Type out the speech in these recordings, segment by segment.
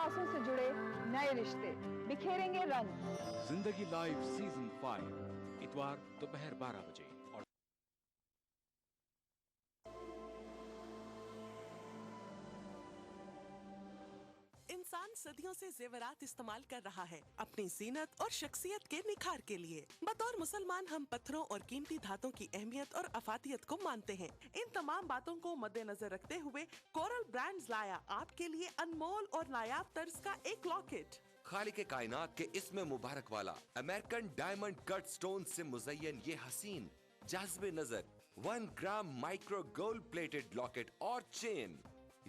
एहसासों से जुड़े नए रिश्ते बिखेरेंगे रंग। जिंदगी लाइव सीजन 5 इतवार दोपहर 12 बजे। और इंसान सदियों से जेवरात इस्तेमाल कर रहा है अपनी जीनत और शख्सियत के निखार के लिए। बतौर मुसलमान हम पत्थरों और कीमती धातों की अहमियत और अफादियत को मानते हैं। इन तमाम बातों को मद्देनजर रखते हुए कोरल ब्रांड्स लाया आपके लिए अनमोल और नायाब तर्ज का एक लॉकेट। खालिक कायनात के इसमें मुबारक वाला अमेरिकन डायमंड कट स्टोन से मुज़य्यन ये हसीन जाज़बे नजर 1 ग्राम माइक्रो गोल्ड प्लेटेड लॉकेट और चेन।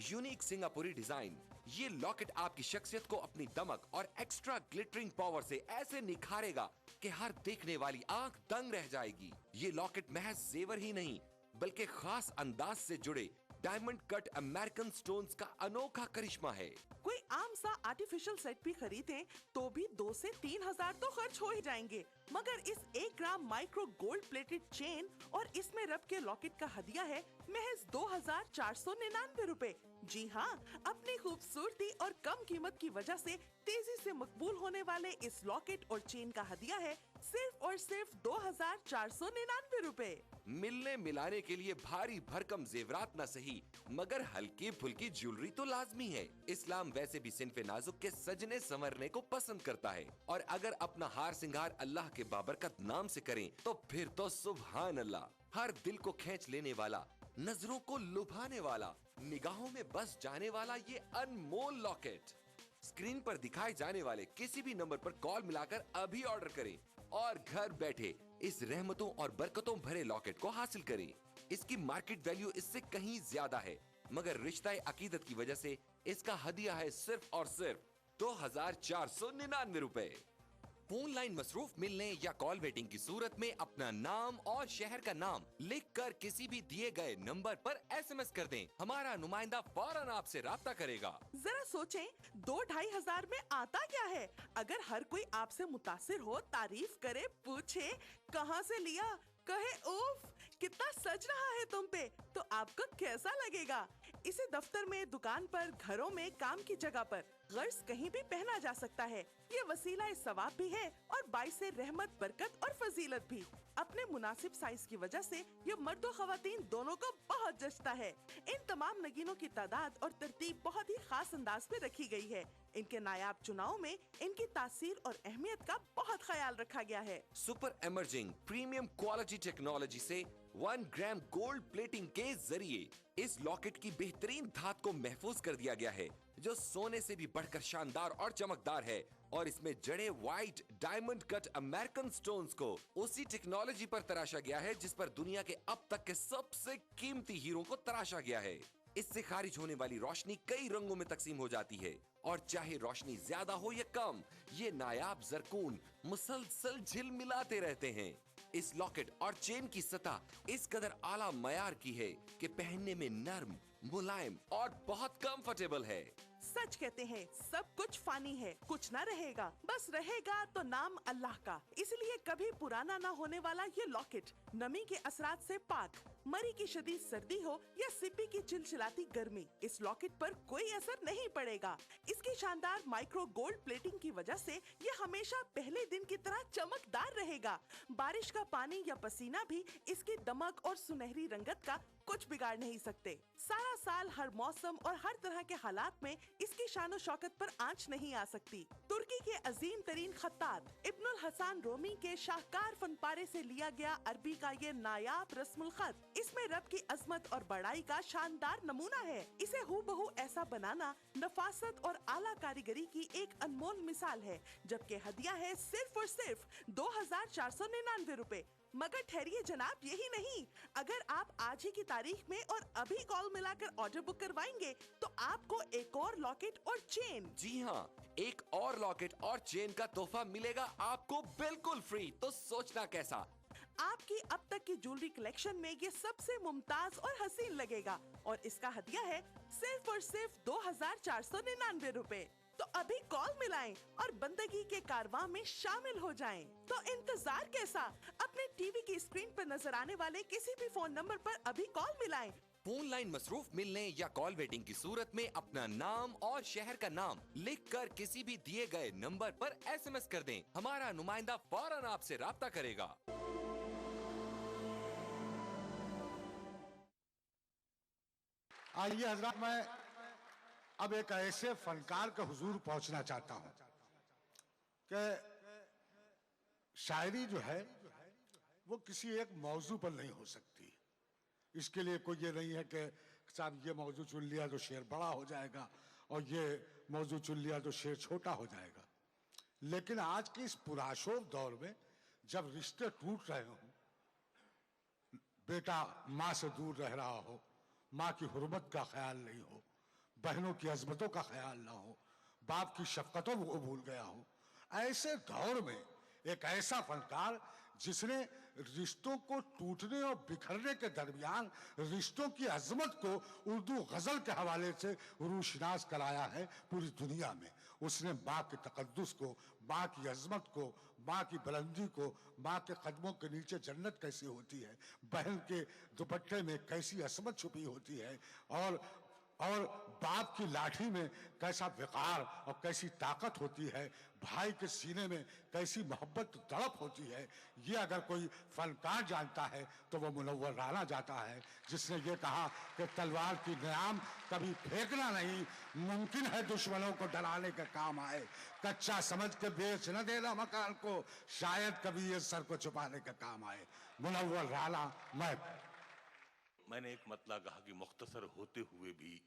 यूनिक सिंगापुरी डिजाइन, ये लॉकेट आपकी शख्सियत को अपनी दमक और एक्स्ट्रा ग्लिटरिंग पावर से ऐसे निखारेगा कि हर देखने वाली आंख दंग रह जाएगी। ये लॉकेट महज जेवर ही नहीं बल्कि खास अंदाज से जुड़े डायमंड कट अमेरिकन स्टोन्स का अनोखा करिश्मा है। कोई आम सा आर्टिफिशियल सेट भी खरीदें तो भी 2 से 3 हजार तो खर्च हो ही जाएंगे, मगर इस 1 ग्राम माइक्रो गोल्ड प्लेटेड चेन और इसमें रब के लॉकेट का हदिया है महज 2499 रुपए। जी हाँ, अपनी खूबसूरती और कम कीमत की वजह से तेजी से मकबूल होने वाले इस लॉकेट और चेन का हदिया है सिर्फ और सिर्फ 2499 रुपए। मिलने मिलाने के लिए भारी भरकम जेवरात न सही मगर हल्की फुल्की ज्वेलरी तो लाजमी है। इस्लाम वैसे भी सिनफे नाजुक के सजने संवरने को पसंद करता है और अगर अपना हार सिंगार अल्लाह के बाबरकत नाम से करें तो फिर तो सुभान अल्लाह। हर दिल को खींच लेने वाला, नजरों को लुभाने वाला, निगाहों में बस जाने वाला ये अनमोल लॉकेट स्क्रीन पर दिखाए जाने वाले किसी भी नंबर पर कॉल मिलाकर अभी ऑर्डर करें और घर बैठे इस रहमतों और बरकतों भरे लॉकेट को हासिल करें। इसकी मार्केट वैल्यू इससे कहीं ज्यादा है मगर रिश्ता अकीदत की वजह से इसका हदिया है सिर्फ और सिर्फ 2499 रुपए। फोन लाइन मसरूफ मिलने या कॉल वेटिंग की सूरत में अपना नाम और शहर का नाम लिखकर किसी भी दिए गए नंबर पर SMS कर दें। हमारा नुमाइंदा फौरन आपसे राब्ता करेगा। जरा सोचें, 2-2.5 हजार में आता क्या है? अगर हर कोई आपसे मुतासिर हो, तारीफ करे, पूछे कहाँ से लिया, कहे उफ कितना सज रहा है तुम पे, तो आपको कैसा लगेगा? इसे दफ्तर में, दुकान पर, घरों में, काम की जगह पर गर्ज कहीं भी पहना जा सकता है। ये वसीला सवाब भी है और बाइसे रहमत, बरकत और फजीलत भी। अपने मुनासिब साइज की वजह से ये मर्द और खवातीन दोनों को बहुत जचता है। इन तमाम नगीनों की तादाद और तरतीब बहुत ही खास अंदाज में रखी गई है। इनके नायाब चुनाव में इनकी तासीर और अहमियत का बहुत ख्याल रखा गया है। Super emerging premium quality technology से 1 ग्राम गोल्ड प्लेटिंग के जरिए इस लॉकेट की बेहतरीन धात को महफूज कर दिया गया है जो सोने से भी बढ़कर शानदार और चमकदार है और इसमें जड़े white diamond cut American stones को उसी टेक्नोलॉजी पर तराशा गया है जिस पर दुनिया के अब तक के सबसे कीमती हीरो को तराशा गया है। इससे खारिज होने वाली रोशनी कई रंगों में तकसीम हो जाती है और चाहे रोशनी ज्यादा हो या कम, ये नायाब जरकून मुसलसल झिलमिलाते रहते हैं। इस लॉकेट और चेन की सतह इस कदर आला मयार की है कि पहनने में नर्म, मुलायम और बहुत कंफर्टेबल है। सच कहते हैं, सब कुछ फानी है, कुछ ना रहेगा, बस रहेगा तो नाम अल्लाह का। इसलिए कभी पुराना ना होने वाला ये लॉकेट नमी के असरात से पाक, मरी की शदीद सर्दी हो या सिप्पी की चिलचिलाती गर्मी, इस लॉकेट पर कोई असर नहीं पड़ेगा। इसकी शानदार माइक्रो गोल्ड प्लेटिंग की वजह से ये हमेशा पहले दिन की तरह चमकदार रहेगा। बारिश का पानी या पसीना भी इसकी दमक और सुनहरी रंगत का कुछ बिगाड़ नहीं सकते। सारा साल हर मौसम और हर तरह के हालात में इसकी शान और शौकत पर आंच नहीं आ सकती। तुर्की के अजीम तरीन खत्तात इब्नुल हसन रोमी के शाहकार फनपारे से लिया गया अरबी का ये नायाब रस्मुल खत इसमें रब की अजमत और बड़ाई का शानदार नमूना है। इसे हूबहू ऐसा बनाना नफासत और आला कारीगरी की एक अनमोल मिसाल है, जबकि हदिया है सिर्फ और सिर्फ 2499 रुपए। मगर ठहरिए जनाब, यही नहीं, अगर आप आज ही की तारीख में और अभी कॉल मिलाकर ऑर्डर बुक करवाएंगे तो आपको एक और लॉकेट और चेन, जी हाँ, एक और लॉकेट और चेन का तोहफा मिलेगा आपको बिल्कुल फ्री। तो सोचना कैसा? आपकी अब तक की ज्वेलरी कलेक्शन में ये सबसे मुमताज और हसीन लगेगा और इसका हदिया है सिर्फ और सिर्फ 2499 रुपए। तो अभी कॉल मिलाएं और बंदगी के कारवां में शामिल हो जाएं। तो इंतजार कैसा? अपने टीवी की स्क्रीन पर नजर आने वाले किसी भी फोन नंबर पर अभी कॉल मिलाएं फोन लाइन मसरूफ मिलने या कॉल वेटिंग की सूरत में अपना नाम और शहर का नाम लिखकर किसी भी दिए गए नंबर पर SMS कर दें। हमारा नुमाइंदा फौरन आपसे राब्ता करेगा। आइए हजरत, मैं अब एक ऐसे फनकार के हुजूर पहुंचना चाहता हूं कि शायरी जो है वो किसी एक मौजू पर नहीं हो सकती। इसके लिए कोई ये नहीं है कि साहब ये मौजू चुन लिया तो शेर बड़ा हो जाएगा और ये मौजू चुन लिया तो शेर छोटा हो जाएगा। लेकिन आज के इस पुराशोर दौर में जब रिश्ते टूट रहे हों, बेटा माँ से दूर रह रहा हो, माँ की हुर्मत का ख्याल नहीं हो, बहनों की अजमतों का ख्याल ना हो, बाप की शफकतों को भूल गया हो, ऐसे दौर में एक ऐसा फनकार जिसने रिश्तों को टूटने और बिखरने के दरमियान रिश्तों की अजमत को उर्दू गजल के हवाले से रूशनास कराया है पूरी दुनिया में। उसने माँ के तकद्दुस को, माँ की अजमत को, माँ की बुलंदी को, माँ के कदमों के नीचे जन्नत कैसी होती है, बहन के दुपट्टे में कैसी असमत छुपी होती है, और बाप की लाठी में कैसा विकार और कैसी ताकत होती है, भाई के सीने में कैसी मोहब्बत तड़प होती है, ये अगर कोई फनकार जानता है तो वो मुनव्वर राना जाता है, जिसने ये कहा कि तलवार की न्याम कभी फेंकना नहीं, मुमकिन है दुश्मनों को डराने के काम आए, कच्चा समझ के बेच न देना मकान को, शायद कभी ये सर को छुपाने के काम आए। मुनव्वर राना। मैंने एक मतला कहा कि मुख्तसर होते हुए भी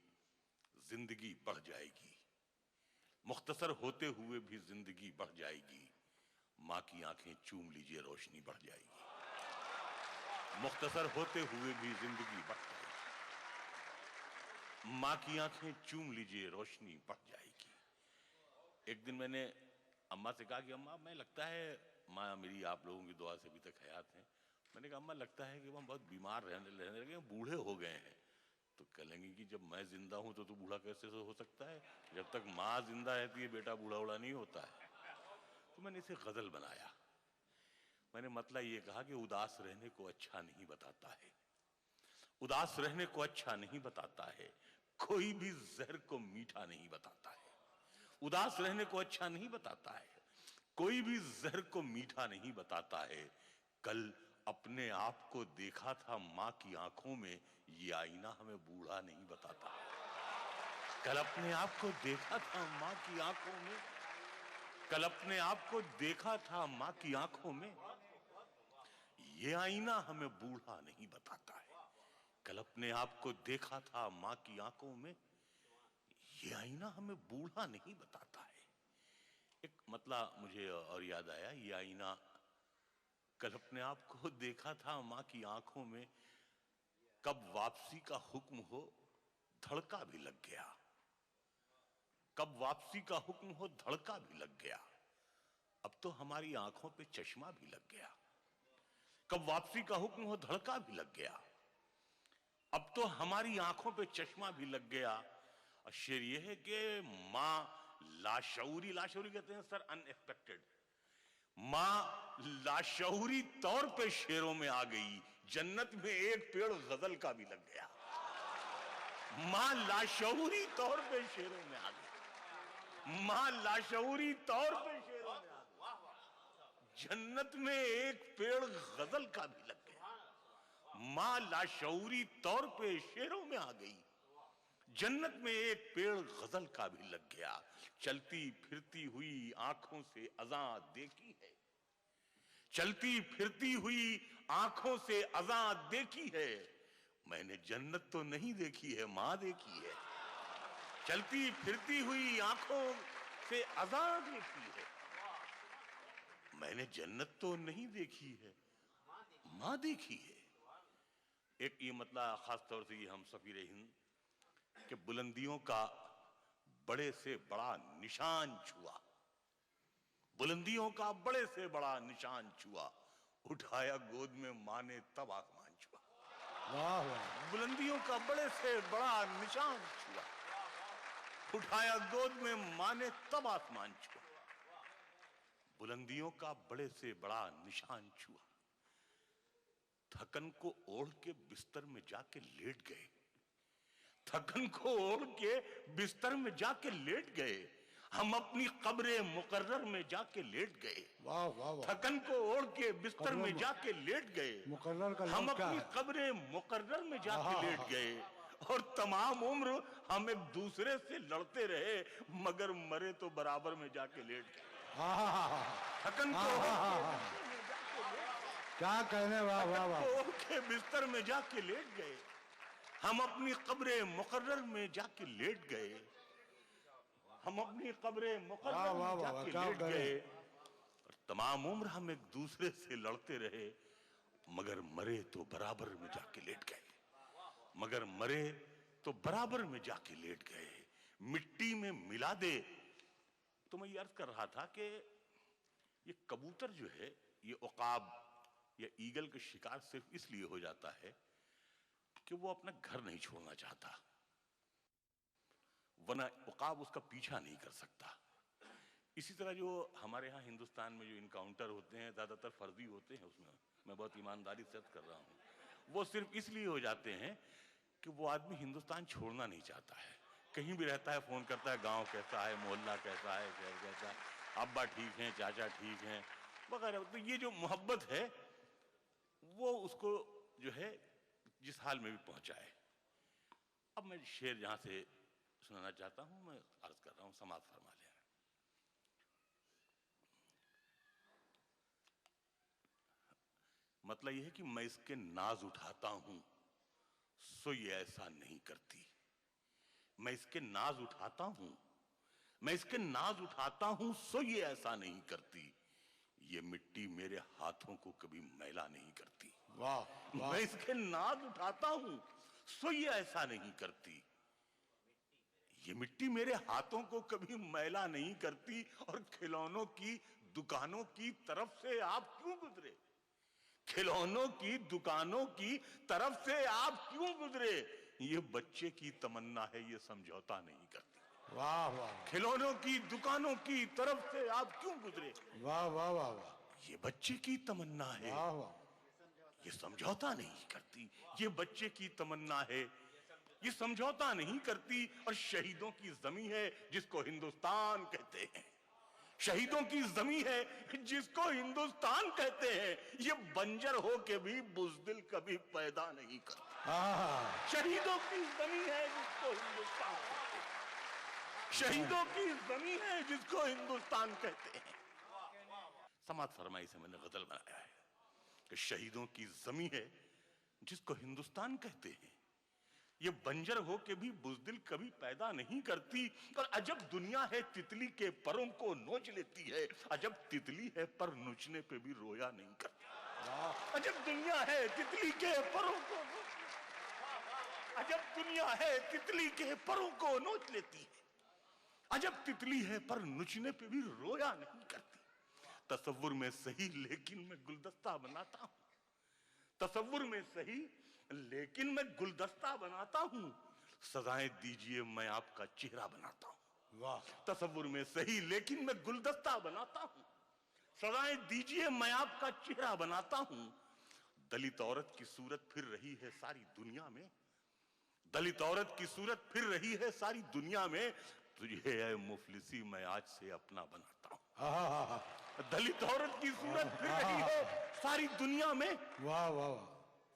जिंदगी बढ़ जाएगी, मुख्तसर होते हुए भी जिंदगी बढ़ जाएगी, माँ की आंखें चूम लीजिए रोशनी बढ़ जाएगी। मुख्तसर होते हुए भी जिंदगी बढ़ जाएगी, माँ की आंखें चूम लीजिए रोशनी बढ़ जाएगी। एक दिन मैंने अम्मा से कहा कि अम्मा, मैं लगता है, माँ मेरी आप लोगों की दुआ से अभी तक हयात हैं, मैंने कहा अम्मा लगता है कि हम बहुत बीमार रहने लगे, बूढ़े हो गए हैं। तो कहेंगे कि जब मैं जिंदा हूं तो बूढ़ा कैसे हो सकता है? जब तक माँ जिंदा रहती है बेटा बूढ़ा बूढ़ा नहीं होता है। तो मैंने इसे गजल बनाया। मैंने मतलब ये कहा कि उदास रहने को अच्छा नहीं बताता है, उदास रहने को अच्छा नहीं बताता है, कोई भी जहर को मीठा नहीं बताता है। उदास रहने को अच्छा नहीं बताता है, कोई भी जहर को मीठा नहीं बताता है। कल अपने आप को देखा था माँ की आंखों में, ये आईना हमें बूढ़ा नहीं बताता। कल अपने आप को देखा था माँ की आंखों में, कल अपने आप को देखा था माँ की आंखों में, ये आईना हमें बूढ़ा नहीं बताता है। कल अपने आप को देखा था माँ की आंखों में, ये आईना हमें बूढ़ा नहीं बताता है। एक मतलब मुझे और याद आया, ये आईना कल अपने आप को देखा था माँ की आंखों में, कब वापसी का हुक्म हो धड़का भी लग गया, कब वापसी का हुक्म हो धड़का भी लग गया, अब तो हमारी आंखों पे चश्मा भी लग गया। कब वापसी का हुक्म हो धड़का भी लग गया, अब तो हमारी आंखों पे चश्मा भी लग गया। और शेर ये है कि माँ लाशऊरी, लाशऊरी कहते हैं सर अनएक्सपेक्टेड, माँ लाशऊरी तौर पे शेरों में आ गई, जन्नत में एक पेड़ गजल का भी लग गया। माँ लाशऊरी तौर पे शेरों में आ गई, माँ लाशऊरी तौर पे शेरों में आ गई, जन्नत में एक पेड़ गजल का भी लग गया। माँ लाशऊरी तौर पे शेरों में आ गई, जन्नत में एक पेड़ गजल का भी लग गया। चलती फिरती हुई आंखों से अज़ां देखी है, चलती फिरती हुई आंखों से अज़ां देखी है, मैंने जन्नत तो नहीं देखी है, माँ देखी है। चलती फिरती हुई आंखों से अज़ां देखी है, मैंने जन्नत तो नहीं देखी है, माँ देखी है। एक ये मतलब खास तौर से ये हम सफीर हिंद के बुलंदियों का बड़े से बड़ा निशान छुआ, बुलंदियों का बड़े से बड़ा निशान छुआ, उठाया गोद में माँ ने तब आसमान छुआ। वाह वाह। बुलंदियों का बड़े से बड़ा निशान छुआ, उठाया गोद में माँ ने तब आसमान छुआ। बुलंदियों का बड़े से बड़ा निशान छुआ, थकन को ओढ़ के बिस्तर में जाके लेट गए, थकन को ओढ़ के बिस्तर में जाके लेट गए, हम अपनी कब्रे मुकर्रर में जाके लेट गए। वाह वाह वाह। थकन को ओढ़ के बिस्तर में जाके लेट गए, मुकर्रर का हम लफ्ज़ क्या अपनी है? कब्रे मुकर्रर में जाके लेट गए और तमाम उम्र हम एक दूसरे से लड़ते रहे, मगर मरे तो बराबर में जाके लेट गए। थकन को ओढ़ क्या कहने, वाह वाह वाह। ओढ़ के बिस्तर में जाके लेट गए, हम अपनी कब्रे मुकर्रर में जाके लेट गए, हम अपनी कब्रे मुकर्रर में जाके लेट गए और तमाम उम्र हम एक दूसरे से लड़ते रहे, मगर मरे तो बराबर में जाके लेट गए, मगर मरे तो बराबर में जाके लेट गए। मिट्टी में मिला दे। तो मैं ये अर्ज कर रहा था कि ये कबूतर जो है, ये उकाब या ईगल का शिकार सिर्फ इसलिए हो जाता है कि वो अपना घर नहीं छोड़ना चाहता, वरना उकाब उसका पीछा नहीं कर सकता। इसी तरह जो हमारे यहाँ हिंदुस्तान में जो इनकाउंटर होते हैं, ज्यादातर फर्जी होते हैं, उसमें मैं बहुत ईमानदारी से कर रहा हूँ, वो सिर्फ इसलिए हो जाते हैं कि वो आदमी हिंदुस्तान छोड़ना नहीं चाहता है। कहीं भी रहता है, फोन करता है, गांव कैसा है, मोहल्ला कैसा है, शहर कैसा है, अब्बा ठीक हैं, चाचा ठीक हैं वगैरह। तो ये जो मोहब्बत है वो उसको जो है जिस हाल में भी पहुंचाए। अब मैं शेर जहां से सुनाना चाहता हूं, मैं अर्ज कर रहा हूं, समाप्त फरमा लें। मतलब यह है कि मैं इसके नाज उठाता हूं सो ये ऐसा नहीं करती, मैं इसके नाज उठाता हूं, मैं इसके नाज उठाता हूं सो ये ऐसा नहीं करती, ये मिट्टी मेरे हाथों को कभी मैला नहीं करती। वाह वाह। मैं इसके नाज उठाता हूं सो ये ऐसा नहीं करती, ये मिट्टी मेरे हाथों को कभी मैला नहीं करती। और खिलौनों की दुकानों की तरफ से आप क्यों गुजरे, खिलौनों की दुकानों की तरफ से आप क्यों गुजरे, ये बच्चे की तमन्ना है, ये समझौता नहीं करती। वाह वाह। खिलौनों की दुकानों की तरफ से आप क्यों गुजरे, वाह वाह वाह वाह। ये बच्चे की तमन्ना है, वाह वाह। ये समझौता नहीं करती, ये बच्चे की तमन्ना है, ये समझौता नहीं करती। और शहीदों की जमीन है जिसको हिंदुस्तान कहते हैं, शहीदों की जमीन है जिसको हिंदुस्तान कहते हैं, ये बंजर हो के भी बुज़दिल कभी पैदा नहीं करता। शहीदों की जमीन है जिसको हिंदुस्तान कहते हैं, शहीदों की जमीन है जिसको हिंदुस्तान कहते हैं। समात फरमाई से मैंने गजल बनाया है कि शहीदों की जमीन है जिसको हिंदुस्तान कहते हैं, ये बंजर हो के भी बुज़दिल कभी पैदा नहीं करती। और अजब दुनिया है तितली के परों को नोच लेती है, अजब तितली है पर नोचने पे भी रोया नहीं करती। अजब दुनिया है तितली के परों को, अजब दुनिया है तितली के परों को नोच लेती है, अजब तितली है पर नोचने पे भी रोया नहीं करती। तसव्वुर में सही लेकिन मैं गुलदस्ता बनाता हूं, तसव्वुर में सही लेकिन मैं गुलदस्ता बनाता हूं, सजाएं दीजिए मैं आपका चेहरा बनाता हूं। वाह। तसव्वुर में सही लेकिन मैं गुलदस्ता बनाता हूं, सजाएं दीजिए मैं आपका चेहरा बनाता हूं। दलित औरत की सूरत फिर रही है सारी दुनिया में, दलित औरत की सूरत फिर रही है सारी दुनिया में, तुझे ऐ मुफलिसी मैं आज से अपना बनाता हूं। दलित औरत की सूरत फिर रही है सारी दुनिया में, वाह वाह।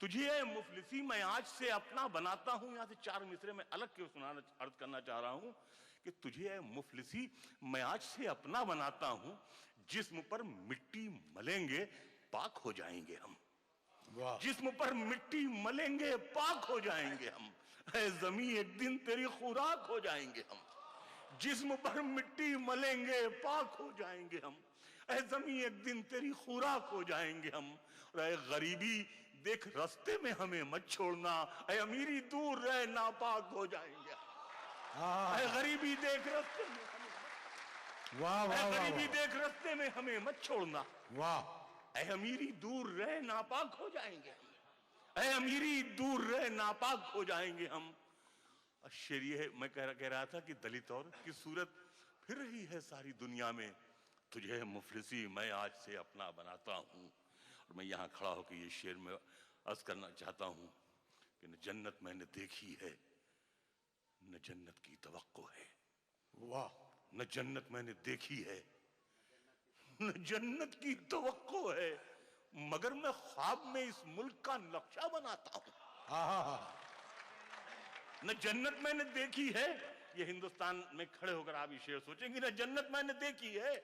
तुझे ऐ मुफलिसी मैं आज से अपना बनाता हूं। यहां से चार मिसरे में अलग क्यों सुनाना अर्ज करना चाह रहा हूं कि तुझे ऐ मुफलिसी मैं आज से अपना बनाता हूं, जिस्म पर मिट्टी मलेंगे पाक हो जाएंगे हम, जिस्म पर मिट्टी मलेंगे पाक हो जाएंगे हम, ऐ ज़मीं एक दिन तेरी खुराक हो जाएंगे हम, जिस्म पर मिट्टी मलेंगे पाक हो जाएंगे हम, ऐ ज़मीं एक दिन तेरी खुराक हो जाएंगे हम। और ऐ गरीबी देख रास्ते में हमें मत छोड़ना, ऐ अमीरी दूर रह नापाक हो जाएंगे, ऐ गरीबी देख रास्ते में हमें, वाह वाह। ऐ गरीबी देख रास्ते में हमें मत छोड़ना, वाह। ऐ अमीरी दूर रह नापाक हो जाएंगे हम, ऐ अमीरी दूर रह नापाक हो जाएंगे हम। और शेर ये है, मैं कह रहा था कि दलित औरत की सूरत फिर रही है सारी दुनिया में, तुझे मुफलिसी मैं आज से अपना बनाता हूं। और मैं यहाँ खड़ा होकर ये शेर में अर्ज करना चाहता हूं कि न जन्नत मैंने देखी है न जन्नत की तवक्को है, वाह, न जन्नत मैंने देखी है, न जन्नत की तवक्को है, मगर मैं ख्वाब में इस मुल्क का नक्शा बनाता हूं। आहा, न जन्नत मैंने देखी है, ये हिंदुस्तान में खड़े होकर आप ये शेर सोचेंगे, न जन्नत मैंने देखी है,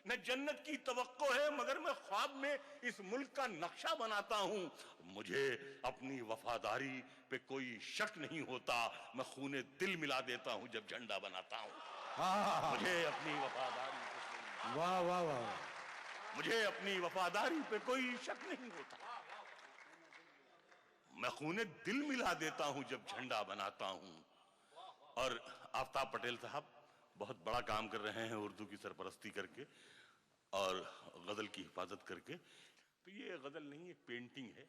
न जन्नत की तवक्को है, मगर मैं ख्वाब में इस मुल्क का नक्शा बनाता हूं। मुझे अपनी वफादारी पे कोई शक नहीं होता, मैं खूने दिल मिला देता हूं जब झंडा बनाता हूं। आहा, मुझे अपनी वफादारी पे वाह वाह वाह, मुझे अपनी वफादारी पे कोई शक नहीं होता, मैं खूने दिल मिला देता हूं जब झंडा बनाता हूं। और आफ्ताब पटेल साहब बहुत बड़ा काम कर रहे हैं उर्दू की सरपरस्ती करके और गजल की हिफाजत करके। तो ये गजल नहीं, एक पेंटिंग है।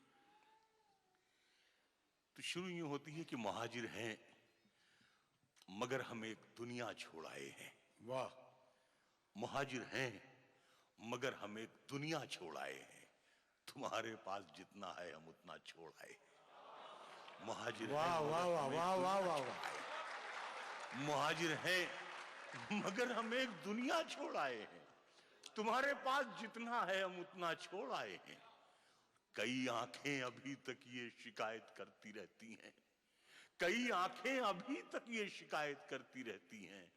तो शुरू यूं होती है कि मुहाजिर हैं मगर हम एक दुनिया छोड़ आए हैं। वाह, मुहाजिर हैं मगर हम एक दुनिया छोड़ आए हैं, तुम्हारे पास जितना है हम उतना छोड़ आए हैं। मुहाजिर वाह हैं वाह वाह वाह वाह वाह वाह, मुहाजिर हैं मगर हम एक दुनिया छोड़ आए हैं, तुम्हारे पास जितना है हम उतना छोड़ आए हैं। कई आंखें अभी तक ये शिकायत करती रहती हैं, कई आंखें अभी तक ये शिकायत करती रहती हैं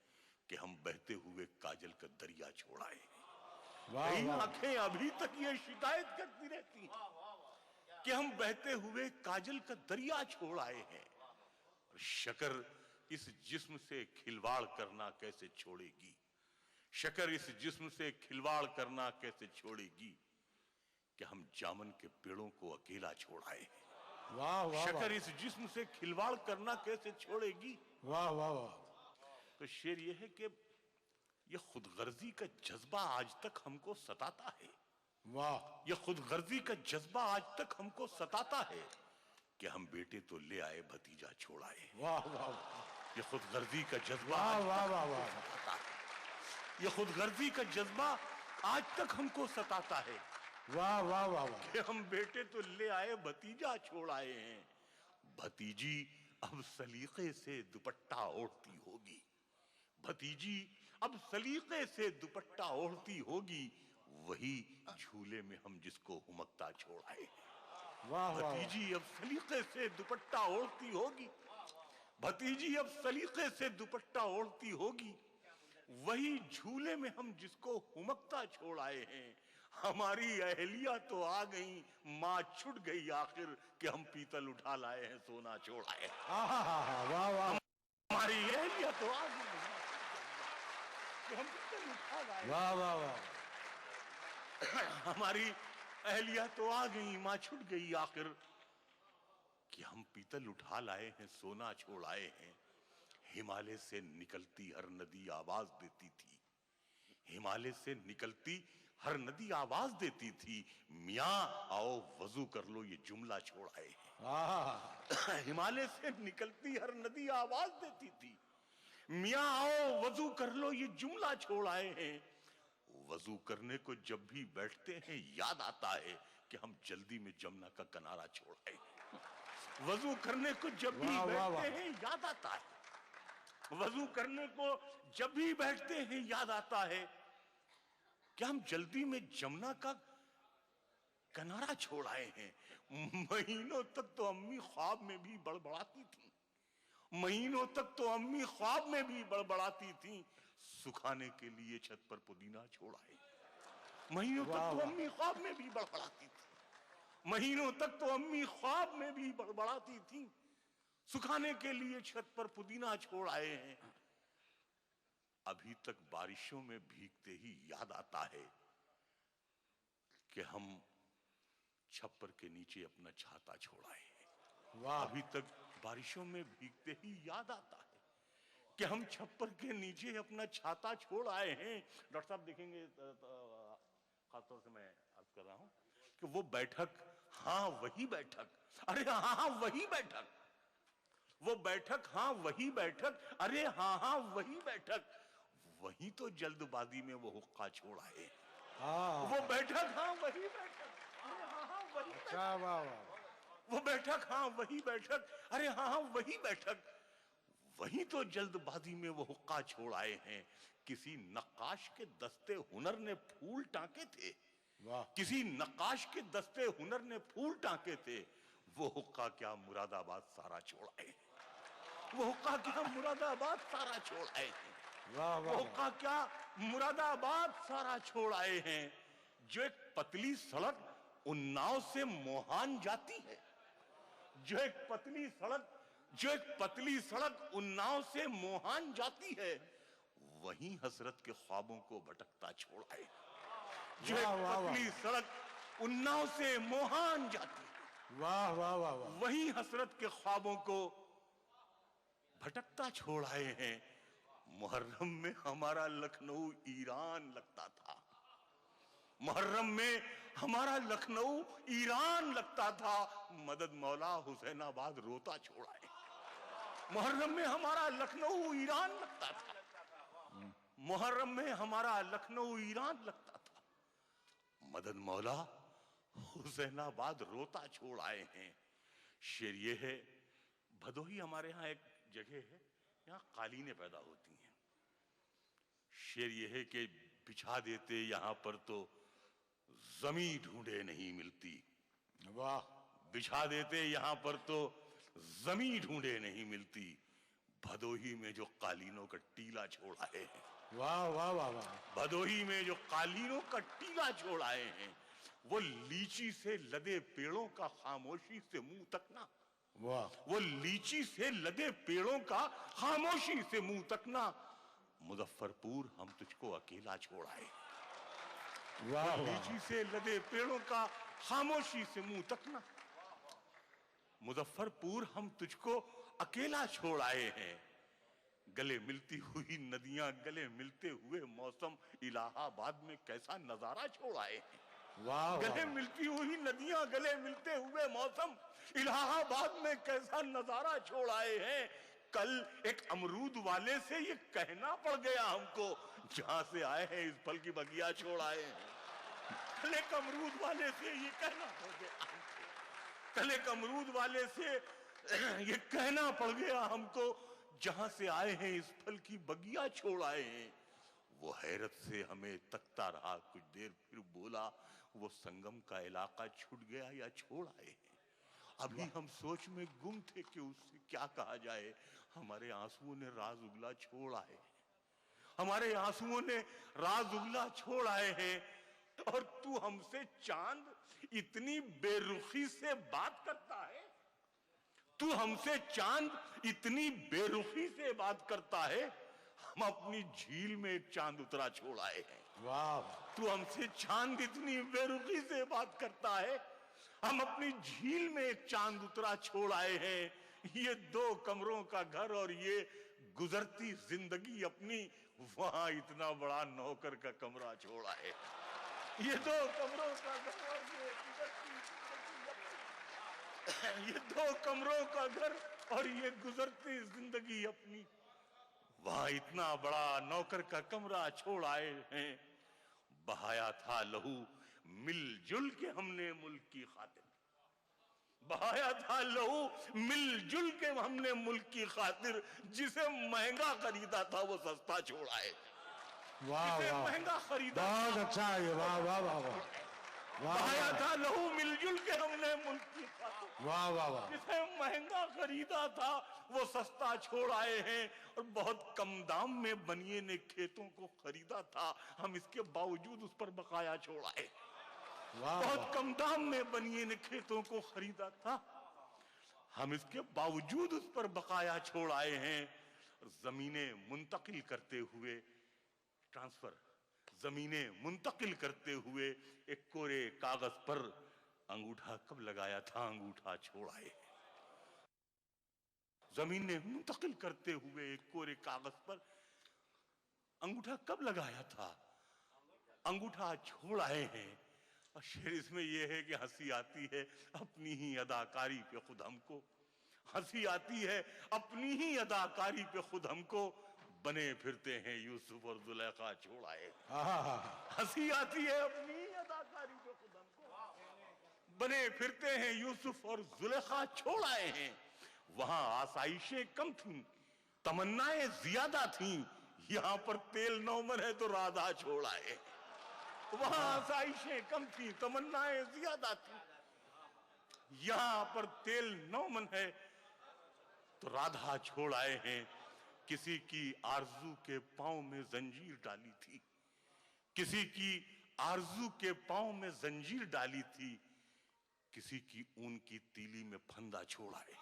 कि हम बहते हुए काजल का दरिया छोड़ आए हैं। वाह कई वाह, आंखें अभी तक ये शिकायत करती रहती हैं कि हम बहते हुए काजल का दरिया छोड़ आए हैं। और शकर इस जिस्म से खिलवाड़ करना कैसे छोड़ेगी, शकर इस जिस्म से खिलवाड़ करना कैसे छोड़ेगी कि हम जामन के पेड़ों को अकेला छोड़ आए हैं। वाह वाह, शकर इस जिस्म से खिलवाड़ करना कैसे छोड़ेगी। वाह वाह वाह, तो शेर यह है कि यह खुदगर्जी का जज्बा आज तक हमको सताता है, वाह, यह खुदगर्जी का जज्बा आज तक हमको सताता है कि हम बेटे तो ले आए भतीजा छोड़ आए। वाह वाह, यह खुदगर्जी का जज्बा वाह आज वाह तक वाह हमको वाह, सताता है, यह खुदगर्जी का जज्बा आज तक हमको सताता है वाह वाह वाह वाह, कि हम बेटे तो ले आए भतीजा छोड़ आए हैं। भतीजी अब सलीके से दुपट्टा ओढ़ती होगी, भतीजी अब सलीके से दुपट्टा ओढ़ती होगी, वही झूले में हम जिसको हुमकता छोड़ आए हैं। वाह वाह, भतीजी अब सलीके से दुपट्टा ओढ़ती होगी, भतीजी अब सलीके से दुपट्टा ओढ़ती होगी, वही झूले में हम जिसको हुमकता छोड़ आए हैं। हमारी अहलिया तो आ गई, माँ छुट गई आखिर कि हम पीतल उठा लाए हैं सोना छोड़ आए हैं। आहा, वाह वाह, हमारी अहलिया तो आ गई कि हम पीतल उठा लाए, वाह वाह वाह, हमारी अहलिया तो आ गई, माँ छुट गई आखिर कि हम पीतल उठा लाए हैं सोना छोड़ आए हैं। हिमालय से निकलती हर नदी आवाज देती थी, हिमालय से निकलती हर नदी आवाज देती थी, मियाँ आओ वजू कर लो ये जुमला छोड़ आए हैं। आहा, हिमालय से निकलती हर नदी आवाज देती थी, मियाँ आओ वजू कर लो ये जुमला छोड़ आए हैं। वजू करने को जब भी बैठते हैं याद आता है कि हम जल्दी में जमुना का किनारा छोड़ आए हैं। वजू करने को जब भी वाह, वाह, बैठते हैं याद आता है, वजू करने को जब भी बैठते हैं याद आता है कि हम जल्दी में जमुना का किनारा छोड़ आए हैं। महीनों तक तो अम्मी ख्वाब में भी बड़बड़ाती थी, महीनों तक तो अम्मी ख्वाब में भी बड़बड़ाती थी, सुखाने के लिए छत पर पुदीना छोड़ आए। महीनों तक तो अम्मी ख्वाब में भी बड़बड़ाती थी, महीनों तक तो अम्मी ख्वाब में भी बड़बड़ाती थी, सुखाने के लिए छत पर पुदीना छोड़ आए हैं। अभी तक बारिशों में भीगते ही याद आता है कि हम छप्पर के नीचे अपना छाता छोड़ आए हैं। वाह, अभी तक बारिशों में भीगते ही याद आता है कि हम छप्पर के नीचे अपना छाता छोड़ आए हैं। डॉक्टर साहब देखेंगे, खासतौर से मैं अर्ज कर रहा हूं कि वो बैठक, हाँ वही बैठक, अरे हाँ वही बैठक, वो बैठक, हाँ वही बैठक, अरे हाँ वही बैठक, वही तो जल्दबाजी में वो हुक्का छोड़ आए। हाँ, वो बैठक, हाँ वही बैठक, अरे हाँ वही बैठक, वाह वाह वाह, वो बैठक, हाँ वही बैठक, अरे हाँ वही बैठक, वहीं तो जल्दबाजी में वो हुक्का छोड़ आए हैं। किसी नक्काश के दस्ते हुनर ने फूल टांके थे, वाह किसी नक्काश के दस्ते हुनर ने फूल टांके थे। वो हुक्का क्या मुरादाबाद सारा छोड़ आए, वो हुक्का क्या मुरादाबाद सारा छोड़ आए हैं। वाह वो वाह हुक्का क्या मुरादाबाद सारा छोड़ आए हैं। जो एक पतली सड़क उन्नाव से मोहान जाती है, जो एक पतली सड़क उन्नाव से मोहान जाती है, वहीं हसरत के ख्वाबों को भटकता छोड़ आए। जो एक वाह, वाह, वाह। पतली सड़क उन्नाव से मोहान जाती है, वाह वाह वाह वाह वहीं हसरत के ख्वाबों को भटकता छोड़ आए हैं। मुहर्रम में हमारा लखनऊ ईरान लगता था, मुहर्रम में हमारा लखनऊ ईरान लगता था। मदद मौला हुसैनाबाद रोता छोड़ आए। मुहर्रम में हमारा लखनऊ ईरान लगता था, मुहर्रम में हमारा लखनऊ ईरान लगता था। मदद मौला हुसैनाबाद रोता छोड़ आए हैं। शेर ये है, भदोही हमारे यहाँ एक जगह है, यहाँ कालीनें पैदा होती हैं। शेर ये है कि बिछा देते यहाँ पर तो जमी ढूंढे नहीं मिलती, वाह बिछा देते यहाँ पर तो जमी ढूंढे नहीं मिलती। भदोही में जो कालीनों का टीला छोड़ आए हैं, वाह वाह वाह वाह भदोही में जो कालीनों का टीला छोड़ आए हैं, वो लीची से लदे पेड़ों का खामोशी से मुंह तकना, वाह वो लीची से लदे पेड़ों का खामोशी से मुंह तकना। मुजफ्फरपुर हम तुझको अकेला छोड़ आए, वाह वाह लीची से लदे पेड़ों का खामोशी से मुंह तकना। मुजफ्फरपुर हम तुझको अकेला छोड़ आए हैं। गले मिलती हुई नदियां, गले मिलते हुए मौसम, इलाहाबाद में कैसा नजारा छोड़ आए हैं। वाह गले मिलती हुई नदियां, गले मिलते हुए मौसम, इलाहाबाद में कैसा नजारा छोड़ आए हैं। कल एक अमरूद वाले से ये कहना पड़ गया हमको, जहां से आए हैं इस फल की बगिया छोड़ आए हैं। कल एक अमरूद वाले से ये कहना पड़ गया हमको, कल एक अमरूद वाले से ये कहना पड़ गया हमको, जहां से आए हैं इस फल की बगिया छोड़ आए हैं। वो हैरत से हमें तकता रहा, कुछ देर फिर बोला, वो संगम का इलाका छूट गया या छोड़ आए हैं। अभी हम सोच में गुम थे कि उससे क्या कहा जाए। हमारे आंसुओं ने राज उगला छोड़ आए, हमारे आंसुओं ने राज उगला छोड़ आए हैं। और तू हमसे चांद इतनी बेरुखी से बात करता है, तू हमसे चांद इतनी बेरुखी से बात करता है। हम अपनी झील में एक चांद उतरा छोड़ आए हैं। वाह तू हमसे चांद इतनी बेरुखी से बात करता है, हम अपनी झील में एक चांद उतरा छोड़ आए हैं। ये 2 कमरों का घर और ये गुजरती जिंदगी अपनी, वहां इतना बड़ा नौकर का कमरा छोड़ आए। ये 2 कमरों का घर और ये गुजरती जिंदगी, ये 2 कमरों का घर और ये गुजरती जिंदगी अपनी, वहां इतना बड़ा नौकर का कमरा छोड़ आए हैं। बहाया था लहू मिलजुल के हमने मुल्क की खातिर, बहाया था लहू मिलजुल के हमने मुल्क की खातिर। जिसे महंगा खरीदा था वो सस्ता छोड़ आए, वाह जिसे वाह महंगा खरीदा बहुत अच्छा है ये, वाह वाह वाह वाह वाह बहाया था लहू मिलजुल के हमने मुल्क की खातिर। वाह वाह वाह जिसे महंगा खरीदा था वो सस्ता छोड़ आए हैं। और बहुत कम दाम में बनिए ने खेतों को खरीदा था, हम इसके बावजूद उस पर बकाया छोड़ आए। वाह बहुत कम दाम में बनिए ने खेतों को खरीदा था, हम इसके बावजूद उस पर बकाया छोड़ आए हैं। जमीनें मुंतकिल करते हुए, ट्रांसफर, जमीनें मुंतकिल करते हुए एक कोरे कागज पर अंगूठा कब लगाया था, अंगूठा छोड़ आए। जमीनें मुंतकिल करते हुए एक कोरे कागज पर अंगूठा कब लगाया था, अंगूठा छोड़ आए हैं। और शेर इसमें यह है कि हंसी आती है अपनी ही अदाकारी पे खुद हमको, हंसी आती है अपनी ही अदाकारी पे खुद हमको। बने फिरते हैं यूसुफ और जुलेखा छोड़ आए। हंसी आती है अपनी ही अदाकारी पे खुद हमको, बने फिरते हैं यूसुफ और जुलेखा छोड़ आए हैं। वहां आसाइशें कम थीं, तमन्नाएं ज्यादा थीं, यहाँ पर तेल नौमन है तो राधा छोड़ आए। वहां आसाइशें कम थी, तमन्नाएं ज्यादा थी। यहां पर तेल नौमन है तो राधा छोड़ आए हैं। किसी की आरजू के पांव में जंजीर डाली थी, किसी की आरजू के पांव में जंजीर डाली थी, किसी की ऊन की तीली में फंदा छोड़ आए।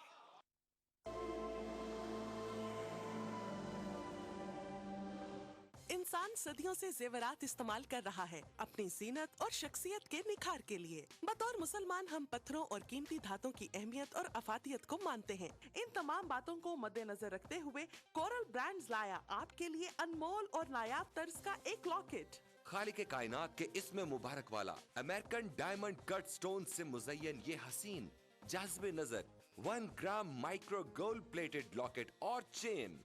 इंसान सदियों से जेवरात इस्तेमाल कर रहा है अपनी जीनत और शख्सियत के निखार के लिए। बतौर मुसलमान हम पत्थरों और कीमती धातों की अहमियत और अफादियत को मानते हैं। इन तमाम बातों को मद्देनजर रखते हुए कोरल ब्रांड्स लाया आपके लिए अनमोल और नायाब तर्ज का एक लॉकेट। खालिक कायनात के इसमें मुबारक वाला अमेरिकन डायमंड कट स्टोन से मुज़य्यन ये हसीन जाज़बे नजर 1 ग्राम माइक्रो गोल्ड प्लेटेड लॉकेट और चेन,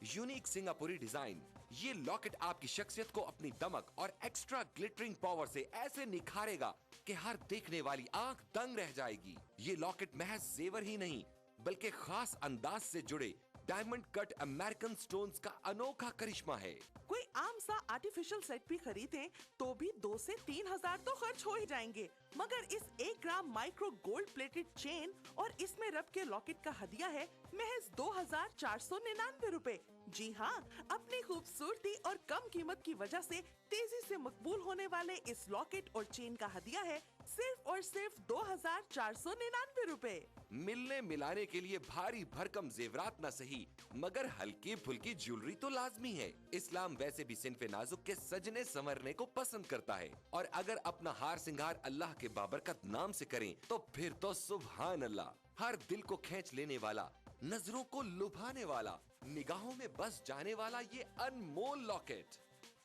यूनिक सिंगापुरी डिजाइन। ये लॉकेट आपकी शख्सियत को अपनी दमक और एक्स्ट्रा ग्लिटरिंग पावर से ऐसे निखारेगा कि हर देखने वाली आंख दंग रह जाएगी। ये लॉकेट महज जेवर ही नहीं बल्कि खास अंदाज से जुड़े डायमंड कट अमेरिकन स्टोन्स का अनोखा करिश्मा है। कोई आम सा आर्टिफिशियल सेट भी खरीदें तो भी 2 से 3 हजार तो खर्च हो ही जाएंगे, मगर इस 1 ग्राम माइक्रो गोल्ड प्लेटेड चेन और इसमें रब के लॉकेट का हदिया है महज 2499 रुपए। जी हाँ, अपनी खूबसूरती और कम कीमत की वजह से तेजी से मकबूल होने वाले इस लॉकेट और चेन का हदिया है सिर्फ और सिर्फ 2499 रुपए। मिलने मिलाने के लिए भारी भरकम जेवरात न सही मगर हल्की फुल्की ज्वेलरी तो लाजमी है। इस्लाम वैसे भी सिन्फे नाजुक के सजने संवरने को पसंद करता है और अगर अपना हार सिंगार अल्लाह के बाबरकत नाम से करें तो फिर तो सुभान अल्लाह। हर दिल को खींच लेने वाला, नजरों को लुभाने वाला, निगाहों में बस जाने वाला ये अनमोल लॉकेट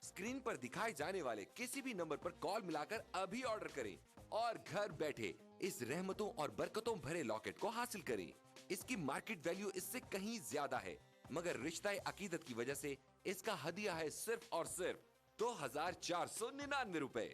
स्क्रीन पर दिखाए जाने वाले किसी भी नंबर पर कॉल मिलाकर अभी ऑर्डर करें और घर बैठे इस रहमतों और बरकतों भरे लॉकेट को हासिल करें। इसकी मार्केट वैल्यू इससे कहीं ज्यादा है मगर रिश्ता अकीदत की वजह से इसका हदिया है सिर्फ और सिर्फ 2499 रुपए।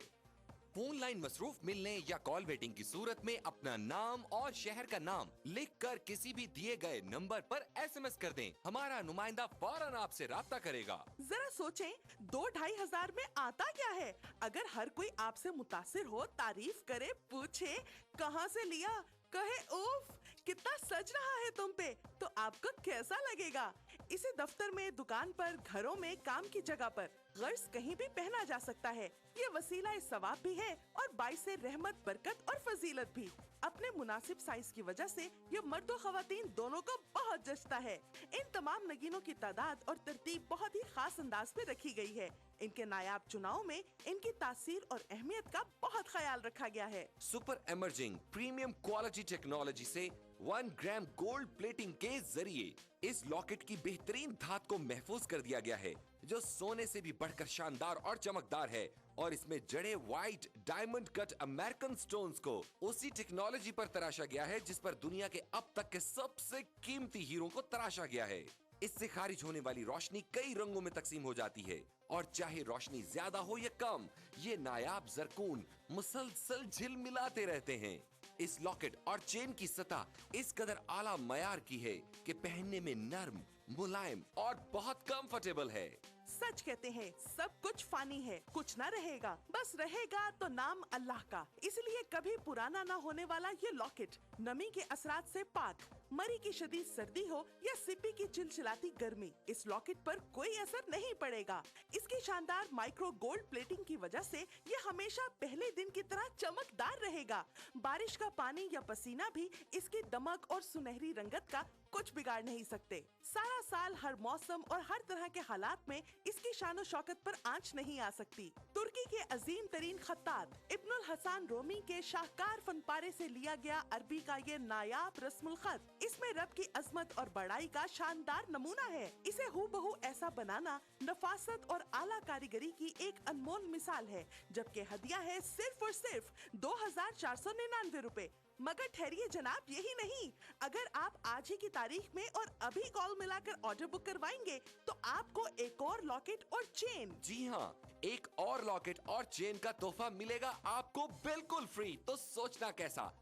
फोन लाइन मसरूफ मिलने या कॉल वेटिंग की सूरत में अपना नाम और शहर का नाम लिखकर किसी भी दिए गए नंबर पर SMS कर दें। हमारा नुमाइंदा फौरन आपसे राब्ता करेगा। जरा सोचें, 2-2.5 हजार में आता क्या है? अगर हर कोई आपसे मुतासिर हो, तारीफ करे, पूछे कहाँ से लिया, कहे उफ कितना सज रहा है तुम पे, तो आपको कैसा लगेगा? इसे दफ्तर में, दुकान पर, घरों में, काम की जगह पर गर्ज कहीं भी पहना जा सकता है। ये वसीला सवाब भी है और बाइस रहमत, बरकत और फजीलत भी। अपने मुनासिब साइज की वजह से ये मर्द और खवातीन दोनों को बहुत जचता है। इन तमाम नगीनों की तादाद और तरतीब बहुत ही खास अंदाज में रखी गई है। इनके नायाब चुनाव में इनकी तासीर और अहमियत का बहुत ख्याल रखा गया है। Super emerging premium quality technology से 1 ग्राम गोल्ड प्लेटिंग के जरिए इस लॉकेट की बेहतरीन धात को महफूज कर दिया गया है जो सोने से भी बढ़कर शानदार और चमकदार है और इसमें जड़े white diamond cut American stones को उसी टेक्नोलॉजी पर तराशा गया है जिस पर दुनिया के अब तक के सबसे कीमती हीरो को तराशा गया है। इससे खारिज होने वाली रोशनी कई रंगों में तकसीम हो जाती है और चाहे रोशनी ज्यादा हो या कम, ये नायाब जरकून मुसलसल झिलमिलाते रहते हैं। इस लॉकेट और चेन की सतह इस कदर आला मयार की है कि पहनने में नर्म, मुलायम और बहुत कंफर्टेबल है। सच कहते हैं, सब कुछ फानी है, कुछ न रहेगा, बस रहेगा तो नाम अल्लाह का। इसलिए कभी पुराना न होने वाला ये लॉकेट नमी के असरात से पाक, मरी की शदीद सर्दी हो या सिपी की चिलचिलाती गर्मी, इस लॉकेट पर कोई असर नहीं पड़ेगा। इसकी शानदार माइक्रो गोल्ड प्लेटिंग की वजह से ये हमेशा पहले दिन की तरह चमकदार रहेगा। बारिश का पानी या पसीना भी इसकी दमक और सुनहरी रंगत का कुछ बिगाड़ नहीं सकते। सारा साल हर मौसम और हर तरह के हालात में इसकी शान शौकत पर आंच नहीं आ सकती। तुर्की के अजीम तरीन खत्तात इब्नुल हसन रोमी के शाहकार फनपारे से लिया गया अरबी का ये नायाब रस्मुल खत इसमें रब की अजमत और बड़ाई का शानदार नमूना है। इसे हूबहू ऐसा बनाना नफासत और आला कारीगरी की एक अनमोल मिसाल है, जबकि हदिया है सिर्फ और सिर्फ 2499 रुपए। मगर ठहरिए जनाब, यही नहीं, अगर आप आज ही की तारीख में और अभी कॉल मिलाकर ऑर्डर बुक करवाएंगे तो आपको एक और लॉकेट और चेन, जी हाँ, एक और लॉकेट और चेन का तोहफा मिलेगा आपको बिल्कुल फ्री। तो सोचना कैसा?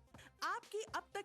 आपकी अब तक